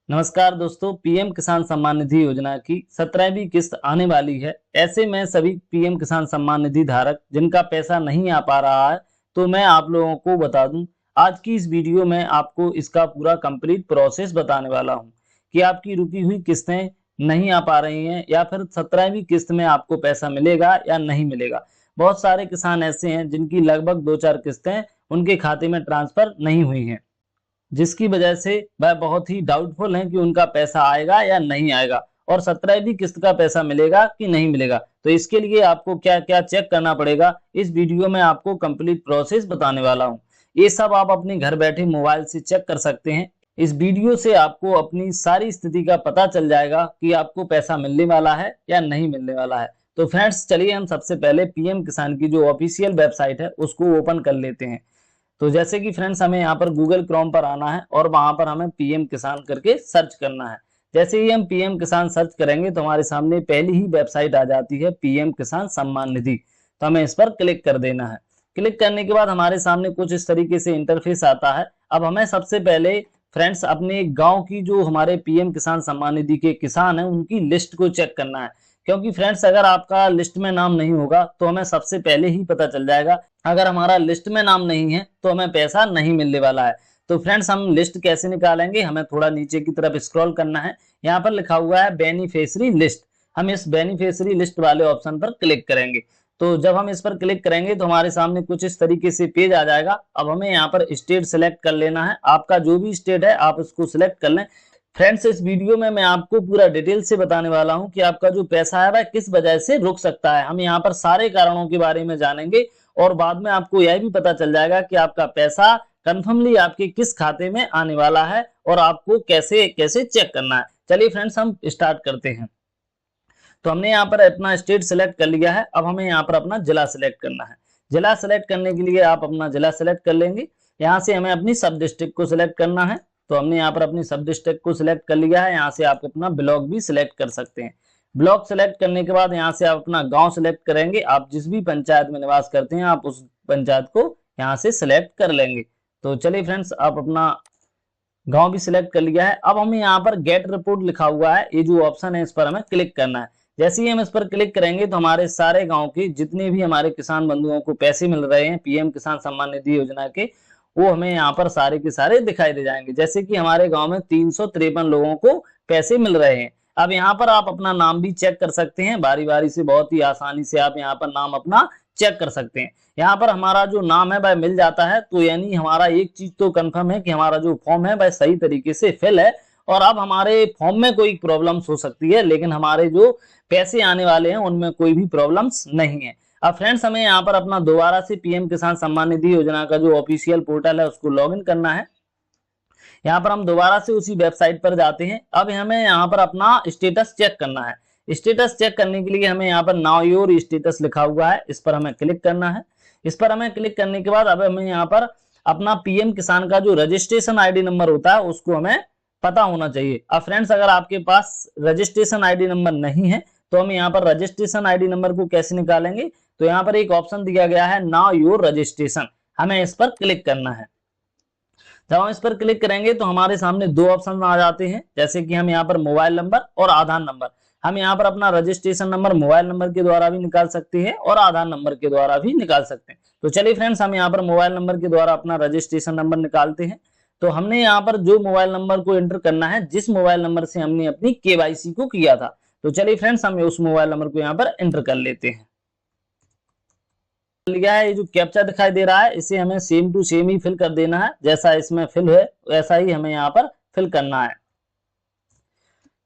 नमस्कार दोस्तों, पीएम किसान सम्मान निधि योजना की 17वीं किस्त आने वाली है। ऐसे में सभी पीएम किसान सम्मान निधि धारक जिनका पैसा नहीं आ पा रहा है, तो मैं आप लोगों को बता दूं, आज की इस वीडियो में आपको इसका पूरा कंप्लीट प्रोसेस बताने वाला हूं कि आपकी रुकी हुई किस्तें नहीं आ पा रही हैं या फिर 17वीं किस्त में आपको पैसा मिलेगा या नहीं मिलेगा। बहुत सारे किसान ऐसे हैं जिनकी लगभग 2-4 किस्तें उनके खाते में ट्रांसफर नहीं हुई हैं, जिसकी वजह से वह बहुत ही डाउटफुल हैं कि उनका पैसा आएगा या नहीं आएगा और 17वीं किस्त का पैसा मिलेगा कि नहीं मिलेगा। तो इसके लिए आपको क्या क्या चेक करना पड़ेगा, इस वीडियो में आपको कंप्लीट प्रोसेस बताने वाला हूं। ये सब आप अपने घर बैठे मोबाइल से चेक कर सकते हैं। इस वीडियो से आपको अपनी सारी स्थिति का पता चल जाएगा कि आपको पैसा मिलने वाला है या नहीं मिलने वाला है। तो फ्रेंड्स, चलिए हम सबसे पहले पीएम किसान की जो ऑफिशियल वेबसाइट है उसको ओपन कर लेते हैं। तो जैसे कि फ्रेंड्स, हमें यहाँ पर गूगल क्रोम पर आना है और वहां पर हमें पीएम किसान करके सर्च करना है। जैसे ही हम पीएम किसान सर्च करेंगे तो हमारे सामने पहली ही वेबसाइट आ जाती है पीएम किसान सम्मान निधि। तो हमें इस पर क्लिक कर देना है। क्लिक करने के बाद हमारे सामने कुछ इस तरीके से इंटरफेस आता है। अब हमें सबसे पहले फ्रेंड्स अपने गांव की जो हमारे पीएम किसान सम्मान निधि के किसान हैं उनकी लिस्ट को चेक करना है, क्योंकि फ्रेंड्स अगर आपका लिस्ट में नाम नहीं होगा तो हमें सबसे पहले ही पता चल जाएगा। अगर हमारा लिस्ट में नाम नहीं है तो हमें पैसा नहीं मिलने वाला है। तो फ्रेंड्स, हम लिस्ट कैसे निकालेंगे, हमें थोड़ा नीचे की तरफ स्क्रॉल करना है। यहाँ पर लिखा हुआ है बेनिफिशियरी लिस्ट। हम इस बेनिफिशियरी लिस्ट वाले ऑप्शन पर क्लिक करेंगे। तो जब हम इस पर क्लिक करेंगे तो हमारे सामने कुछ इस तरीके से पेज आ जाएगा। अब हमें यहाँ पर स्टेट सिलेक्ट कर लेना है। आपका जो भी स्टेट है आप उसको सिलेक्ट कर लें। फ्रेंड्स, इस वीडियो में मैं आपको पूरा डिटेल से बताने वाला हूं कि आपका जो पैसा है वह किस वजह से रुक सकता है। हम यहाँ पर सारे कारणों के बारे में जानेंगे और बाद में आपको यह भी पता चल जाएगा कि आपका पैसा कंफर्मली आपके किस खाते में आने वाला है और आपको कैसे कैसे चेक करना है। चलिए फ्रेंड्स, हम स्टार्ट करते हैं। तो हमने यहाँ पर अपना स्टेट सिलेक्ट कर लिया है। अब हमें यहाँ पर अपना जिला सिलेक्ट करना है। जिला सिलेक्ट करने के लिए आप अपना जिला सिलेक्ट कर लेंगे। यहाँ से हमें अपनी सब डिस्ट्रिक्ट को सिलेक्ट करना है। तो हमने यहाँ पर अपनी सब डिस्ट्रिक्ट को सिलेक्ट कर लिया है। यहाँ से आप अपना ब्लॉक भी सिलेक्ट कर सकते हैं। ब्लॉक सिलेक्ट करने के बाद यहाँ से आप अपना गांव सिलेक्ट करेंगे। आप जिस भी पंचायत में निवास करते हैं आप उस पंचायत को यहाँ से सिलेक्ट कर लेंगे। तो चलिए फ्रेंड्स, आप अपना गांव भी सिलेक्ट कर लिया है। अब हमें यहाँ पर गेट रिपोर्ट लिखा हुआ है, ये जो ऑप्शन है इस पर हमें क्लिक करना है। जैसे ही हम इस पर क्लिक करेंगे तो हमारे सारे गांव के जितने भी हमारे किसान बंधुओं को पैसे मिल रहे हैं पीएम किसान सम्मान निधि योजना के, वो हमें यहाँ पर सारे के सारे दिखाई दे जाएंगे। जैसे कि हमारे गांव में 353 लोगों को पैसे मिल रहे हैं। अब यहाँ पर आप अपना नाम भी चेक कर सकते हैं बारी बारी से, बहुत ही आसानी से आप यहाँ पर नाम अपना चेक कर सकते हैं। यहाँ पर हमारा जो नाम है वह मिल जाता है, तो यानी हमारा एक चीज तो कंफर्म है कि हमारा जो फॉर्म है वह सही तरीके से फिल है। और अब हमारे फॉर्म में कोई प्रॉब्लम्स हो सकती है, लेकिन हमारे जो पैसे आने वाले हैं उनमें कोई भी प्रॉब्लम्स नहीं है। अब फ्रेंड्स, हमें यहाँ पर अपना दोबारा से पीएम किसान सम्मान निधि योजना का जो ऑफिशियल पोर्टल है उसको लॉगिन करना है। यहाँ पर हम दोबारा से उसी वेबसाइट पर जाते हैं। अब हमें यहाँ पर अपना स्टेटस चेक करना है। स्टेटस चेक करने के लिए हमें यहाँ पर नाउ योर स्टेटस लिखा हुआ है, इस पर हमें क्लिक करना है। इस पर हमें क्लिक करने के बाद अब हमें यहाँ पर अपना पीएम किसान का जो रजिस्ट्रेशन आईडी नंबर होता है उसको हमें पता होना चाहिए। अब फ्रेंड्स, अगर आपके पास रजिस्ट्रेशन आईडी नंबर नहीं है तो हम यहाँ पर रजिस्ट्रेशन आईडी नंबर को कैसे निकालेंगे, तो यहाँ पर एक ऑप्शन दिया गया है नाउ योर रजिस्ट्रेशन, हमें इस पर क्लिक करना है। जब हम इस पर क्लिक करेंगे तो हमारे सामने दो ऑप्शन आ जाते हैं, जैसे कि हम यहाँ पर मोबाइल नंबर और आधार नंबर। हम यहाँ पर अपना रजिस्ट्रेशन नंबर मोबाइल नंबर के द्वारा भी निकाल सकते हैं और आधार नंबर के द्वारा भी निकाल सकते हैं। तो चलिए फ्रेंड्स, हम यहाँ पर मोबाइल नंबर के द्वारा अपना रजिस्ट्रेशन नंबर निकालते हैं। तो हमने यहाँ पर जो मोबाइल नंबर को एंटर करना है जिस मोबाइल नंबर से हमने अपनी केवाईसी को किया था। तो चलिए फ्रेंड्स, हम उस मोबाइल नंबर को यहाँ पर एंटर कर लेते हैं। लिया है, ये जो कैप्चा दिखाई दे रहा है इसे हमें सेम टू सेम ही फिल कर देना है। जैसा इसमें फिल है वैसा ही हमें यहाँ पर फिल करना है।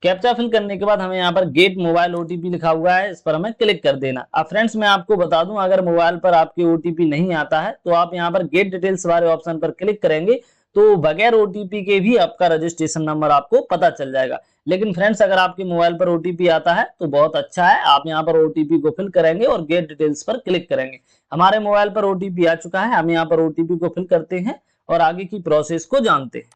कैप्चा फिल करने के बाद हमें यहाँ पर गेट मोबाइल ओटीपी लिखा हुआ है, इस पर हमें क्लिक कर देना। अब फ्रेंड्स, मैं आपको बता दूं, अगर मोबाइल पर आपके ओटीपी नहीं आता है तो आप यहाँ पर गेट डिटेल्स वाले ऑप्शन पर क्लिक करेंगे तो बगैर ओटीपी के भी आपका रजिस्ट्रेशन नंबर आपको पता चल जाएगा। लेकिन फ्रेंड्स, अगर आपके मोबाइल पर ओटीपी आता है तो बहुत अच्छा है, आप यहाँ पर ओटीपी को फिल करेंगे और गेट डिटेल्स पर क्लिक करेंगे। हमारे मोबाइल पर ओटीपी आ चुका है, हम यहाँ पर ओटीपी को फिल करते हैं और आगे की प्रोसेस को जानते हैं।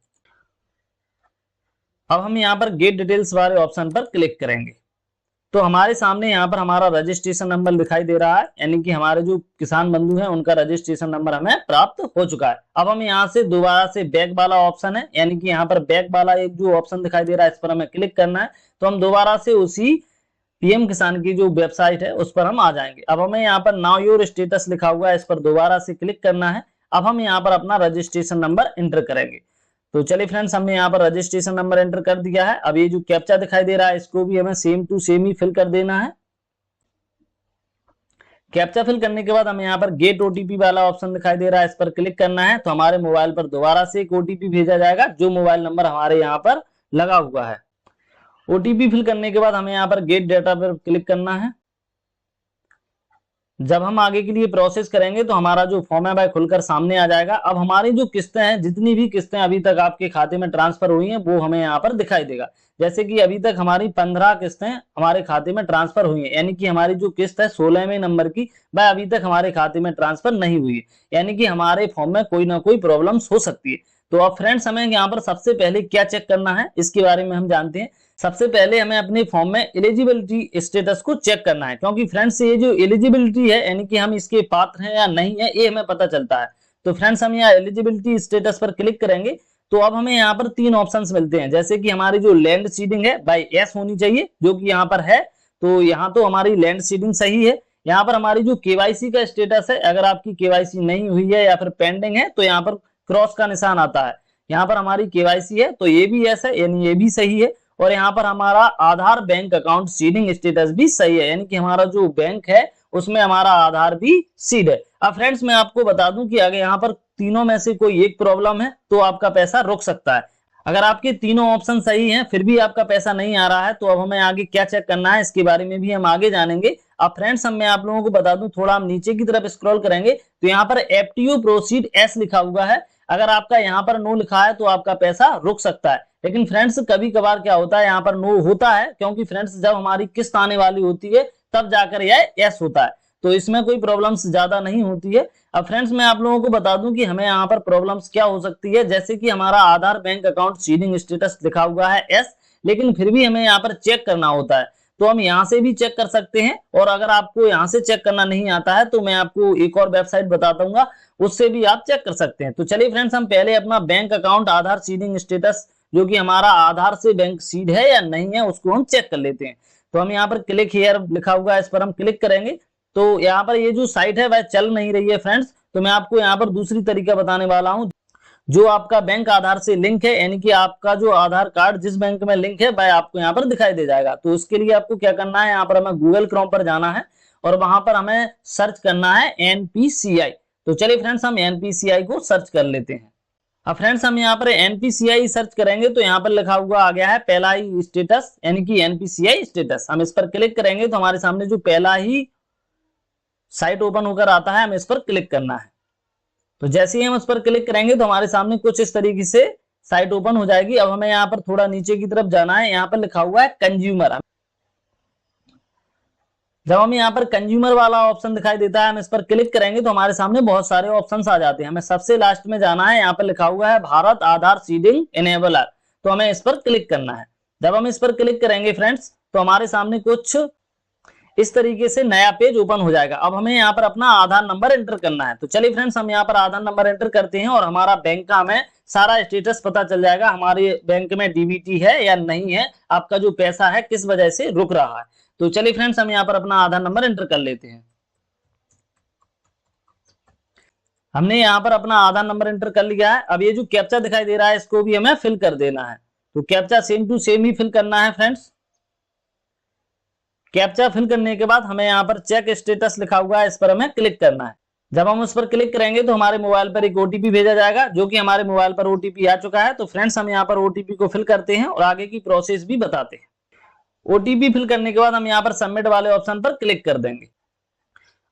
अब हम यहाँ पर गेट डिटेल्स वाले ऑप्शन पर क्लिक करेंगे। तो हमारे सामने यहाँ पर हमारा रजिस्ट्रेशन नंबर दिखाई दे रहा है, यानी कि हमारे जो किसान बंधु हैं उनका रजिस्ट्रेशन नंबर हमें प्राप्त हो चुका है। अब हम यहाँ से दोबारा से बैक वाला ऑप्शन है, यानी कि यहाँ पर बैक वाला एक जो ऑप्शन दिखाई दे रहा है इस पर हमें क्लिक करना है। तो हम दोबारा से उसी पीएम किसान की जो वेबसाइट है उस पर हम आ जाएंगे। अब हमें यहाँ पर नाउ योर स्टेटस लिखा हुआ है, इस पर दोबारा से क्लिक करना है। अब हम यहाँ पर अपना रजिस्ट्रेशन नंबर एंटर करेंगे। तो चलिए फ्रेंड्स, हमने यहाँ पर रजिस्ट्रेशन नंबर एंटर कर दिया है। अब ये जो कैप्चा दिखाई दे रहा है इसको भी हमें सेम टू सेम ही फिल कर देना है। कैप्चा फिल करने के बाद हमें यहाँ पर गेट ओटीपी वाला ऑप्शन दिखाई दे रहा है, इस पर क्लिक करना है। तो हमारे मोबाइल पर दोबारा से एक ओटीपी भेजा जाएगा जो मोबाइल नंबर हमारे यहाँ पर लगा हुआ है। ओटीपी फिल करने के बाद हमें यहाँ पर गेट डेटा पर क्लिक करना है। जब हम आगे के लिए प्रोसेस करेंगे तो हमारा जो फॉर्म है वह खुलकर सामने आ जाएगा। अब हमारी जो किस्तें हैं, जितनी भी किस्तें अभी तक आपके खाते में ट्रांसफर हुई हैं वो हमें यहाँ पर दिखाई देगा। जैसे कि अभी तक हमारी 15 किस्तें हमारे खाते में ट्रांसफर हुई है, यानी कि हमारी जो किस्त है 16वें नंबर की वह अभी तक हमारे खाते में ट्रांसफर नहीं हुई है, यानी कि हमारे फॉर्म में कोई ना कोई प्रॉब्लम हो सकती है। तो अब फ्रेंड्स, हमें यहाँ पर सबसे पहले क्या चेक करना है इसके बारे में हम जानते हैं। सबसे पहले हमें अपने फॉर्म में एलिजिबिलिटी स्टेटस को चेक करना है, क्योंकि फ्रेंड्स ये जो एलिजिबिलिटी है यानी कि हम इसके पात्र हैं या नहीं है ये हमें पता चलता है। तो फ्रेंड्स, हम यहाँ एलिजिबिलिटी स्टेटस पर क्लिक करेंगे तो अब हमें यहाँ पर 3 ऑप्शंस मिलते हैं। जैसे कि हमारी जो लैंड सीडिंग है बाय यस होनी चाहिए, जो कि यहाँ पर है। तो यहाँ तो हमारी लैंड सीडिंग सही है। यहाँ पर हमारी जो केवाईसी का स्टेटस है, अगर आपकी केवाईसी नहीं हुई है या फिर पेंडिंग है तो यहाँ पर क्रॉस का निशान आता है। यहाँ पर हमारी केवाईसी है तो ये भी यस है, यानी ये भी सही है। और यहाँ पर हमारा आधार बैंक अकाउंट सीडिंग स्टेटस भी सही है, यानी कि हमारा जो बैंक है उसमें हमारा आधार भी सीड है। अब फ्रेंड्स, मैं आपको बता दूं कि अगर यहाँ पर तीनों में से कोई एक प्रॉब्लम है तो आपका पैसा रुक सकता है। अगर आपके तीनों ऑप्शन सही हैं फिर भी आपका पैसा नहीं आ रहा है तो अब हमें आगे क्या चेक करना है इसके बारे में भी हम आगे जानेंगे। अब फ्रेंड्स, मैं आप लोगों को बता दूं, थोड़ा हम नीचे की तरफ स्क्रॉल करेंगे तो यहाँ पर एफटीओ प्रोसीड एस लिखा हुआ है। अगर आपका यहाँ पर नो लिखा है तो आपका पैसा रुक सकता है। लेकिन फ्रेंड्स, कभी कभार क्या होता है यहाँ पर नो होता है, क्योंकि फ्रेंड्स जब हमारी किस्त आने वाली होती है तब जाकर यह यस होता है। तो इसमें कोई प्रॉब्लम्स ज्यादा नहीं होती है। अब फ्रेंड्स, मैं आप लोगों को बता दूं कि हमें यहाँ पर प्रॉब्लम्स क्या हो सकती है। जैसे कि हमारा आधार बैंक अकाउंट सीडिंग स्टेटस लिखा हुआ है एस, लेकिन फिर भी हमें यहाँ पर चेक करना होता है। तो हम यहाँ से भी चेक कर सकते हैं, और अगर आपको यहाँ से चेक करना नहीं आता है तो मैं आपको एक और वेबसाइट बताता हूँ, उससे भी आप चेक कर सकते हैं। तो चलिए फ्रेंड्स, हम पहले अपना बैंक अकाउंट आधार सीडिंग स्टेटस, जो कि हमारा आधार से बैंक सीड है या नहीं है, उसको हम चेक कर लेते हैं। तो हम यहाँ पर क्लिक हियर लिखा हुआ है, इस पर हम क्लिक करेंगे तो यहाँ पर ये जो साइट है वह चल नहीं रही है फ्रेंड्स। तो मैं आपको यहाँ पर दूसरी तरीका बताने वाला हूँ। जो आपका बैंक आधार से लिंक है, यानी कि आपका जो आधार कार्ड जिस बैंक में लिंक है वह आपको यहाँ पर दिखाई दे जाएगा। तो उसके लिए आपको क्या करना है, यहाँ पर हमें गूगल क्रोम पर जाना है और वहां पर हमें सर्च करना है एनपीसीआई। तो चलिए फ्रेंड्स, हम एनपीसीआई को सर्च कर लेते हैं। अब फ्रेंड्स, हम यहाँ पर एनपीसीआई सर्च करेंगे तो यहाँ पर लिखा हुआ आ गया है पहला ही स्टेटस, यानी कि एनपीसीआई स्टेटस। हम इस पर क्लिक करेंगे तो हमारे सामने जो पहला ही साइट ओपन होकर आता है, हमें इस पर क्लिक करना है। तो जैसे ही हम उस पर क्लिक करेंगे तो हमारे सामने कुछ इस तरीके से साइट ओपन हो जाएगी। अब हमें यहाँ पर थोड़ा नीचे की तरफ जाना है, यहाँ पर लिखा हुआ है कंज्यूमर। जब हम यहाँ पर कंज्यूमर वाला ऑप्शन दिखाई देता है, हम इस पर क्लिक करेंगे तो हमारे सामने बहुत सारे ऑप्शंस आ जाते हैं। हमें सबसे लास्ट में जाना है, यहाँ पर लिखा हुआ है भारत आधार सीडिंग इनेबलर। तो हमें इस पर क्लिक करना है। जब हम इस पर क्लिक करेंगे फ्रेंड्स तो हमारे सामने कुछ इस तरीके से नया पेज ओपन हो जाएगा। अब हमें यहाँ पर अपना आधार नंबर एंटर करना है। तो चलिए फ्रेंड्स, हम यहाँ पर आधार नंबर एंटर करते हैं और हमारा बैंक का हमें सारा स्टेटस पता चल जाएगा। हमारे बैंक में डीबीटी है या नहीं है, आपका जो पैसा है किस वजह से रुक रहा है। तो चलिए फ्रेंड्स, हम यहाँ पर अपना आधार नंबर एंटर कर लेते हैं। हमने यहाँ पर अपना आधार नंबर एंटर कर लिया है। अब ये जो कैप्चा दिखाई दे रहा है इसको भी हमें फिल कर देना है। तो कैप्चा सेम टू सेम ही फिल करना है फ्रेंड्स। कैप्चा फिल करने के बाद हमें यहाँ पर चेक स्टेटस लिखा हुआ है, इस पर हमें क्लिक करना है। जब हम उस पर क्लिक करेंगे तो हमारे मोबाइल पर एक ओटीपी भेजा जाएगा, जो कि हमारे मोबाइल पर ओटीपी आ चुका है। तो फ्रेंड्स, हम यहाँ पर ओटीपी को फिल करते हैं और आगे की प्रोसेस भी बताते हैं। ओटीपी फिल करने के बाद हम यहाँ पर सबमिट वाले ऑप्शन पर क्लिक कर देंगे।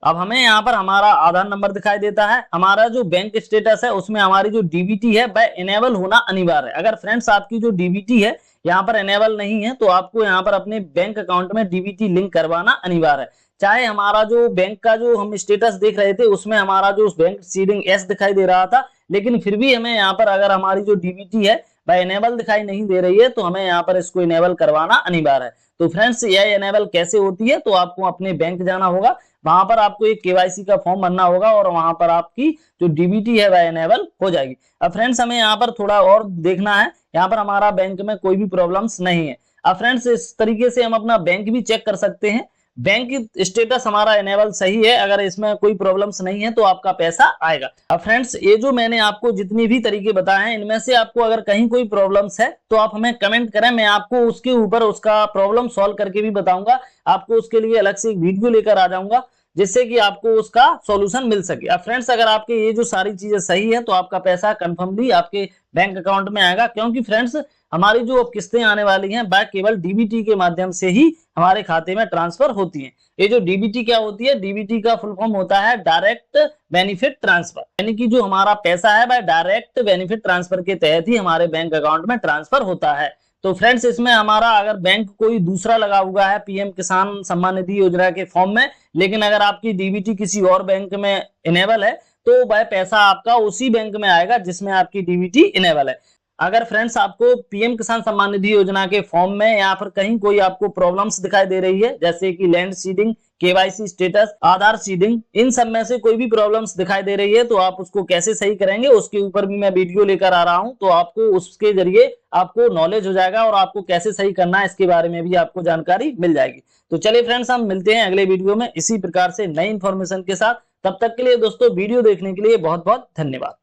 अब हमें यहाँ पर हमारा आधार नंबर दिखाई देता है। हमारा जो बैंक स्टेटस है उसमें हमारी जो डीबीटी है वह इनेबल होना अनिवार्य है। अगर फ्रेंड्स आपकी जो डीबीटी है यहाँ पर इनेबल नहीं है तो आपको यहाँ पर अपने बैंक अकाउंट में डीबीटी लिंक करवाना अनिवार्य है। चाहे हमारा जो बैंक का जो हम स्टेटस देख रहे थे उसमें हमारा जो बैंक सीडिंग एस दिखाई दे रहा था, लेकिन फिर भी हमें यहाँ पर अगर हमारी जो डीबीटी है भाई इनेबल दिखाई नहीं दे रही है, तो हमें यहाँ पर इसको इनेबल करवाना अनिवार्य है। तो फ्रेंड्स यह इनेबल कैसे होती है, तो आपको अपने बैंक जाना होगा, वहां पर आपको एक केवाईसी का फॉर्म भरना होगा और वहां पर आपकी जो डीबीटी है वह इनेबल हो जाएगी। अब फ्रेंड्स हमें यहाँ पर थोड़ा और देखना है, यहाँ पर हमारा बैंक में कोई भी प्रॉब्लम्स नहीं है। अब फ्रेंड्स इस तरीके से हम अपना बैंक भी चेक कर सकते हैं, बैंक स्टेटस हमारा इनेबल सही है, अगर इसमें कोई प्रॉब्लम्स नहीं है तो आपका पैसा आएगा। अब फ्रेंड्स ये जो मैंने आपको जितनी भी तरीके बताए हैं, इनमें से आपको अगर कहीं कोई प्रॉब्लम्स है तो आप हमें कमेंट करें, मैं आपको उसके ऊपर उसका प्रॉब्लम सॉल्व करके भी बताऊंगा। आपको उसके लिए अलग से एक वीडियो लेकर आ जाऊंगा जिससे कि आपको उसका सॉल्यूशन मिल सके। अब फ्रेंड्स अगर आपके ये जो सारी चीजें सही है तो आपका पैसा कंफर्मली आपके बैंक अकाउंट में आएगा, क्योंकि फ्रेंड्स हमारी जो अब किस्तें आने वाली हैं वह केवल डीबीटी के माध्यम से ही हमारे खाते में ट्रांसफर होती हैं। ये जो डीबीटी क्या होती है, डीबीटी का फुल फॉर्म होता है डायरेक्ट बेनिफिट ट्रांसफर, यानी कि जो हमारा पैसा है वह डायरेक्ट बेनिफिट ट्रांसफर के तहत ही हमारे बैंक अकाउंट में ट्रांसफर होता है। तो फ्रेंड्स इसमें हमारा अगर बैंक कोई दूसरा लगा हुआ है पीएम किसान सम्मान निधि योजना के फॉर्म में, लेकिन अगर आपकी डीबीटी किसी और बैंक में इनेबल है तो वह पैसा आपका उसी बैंक में आएगा जिसमें आपकी डीबीटी इनेबल है। अगर फ्रेंड्स आपको पीएम किसान सम्मान निधि योजना के फॉर्म में या फिर कहीं कोई आपको प्रॉब्लम्स दिखाई दे रही है, जैसे कि लैंड सीडिंग, केवाईसी स्टेटस, आधार सीडिंग, इन सब में से कोई भी प्रॉब्लम्स दिखाई दे रही है तो आप उसको कैसे सही करेंगे उसके ऊपर भी मैं वीडियो लेकर आ रहा हूं, तो आपको उसके जरिए आपको नॉलेज हो जाएगा और आपको कैसे सही करना है इसके बारे में भी आपको जानकारी मिल जाएगी। तो चलिए फ्रेंड्स हम मिलते हैं अगले वीडियो में इसी प्रकार से नई इंफॉर्मेशन के साथ। तब तक के लिए दोस्तों वीडियो देखने के लिए बहुत बहुत धन्यवाद।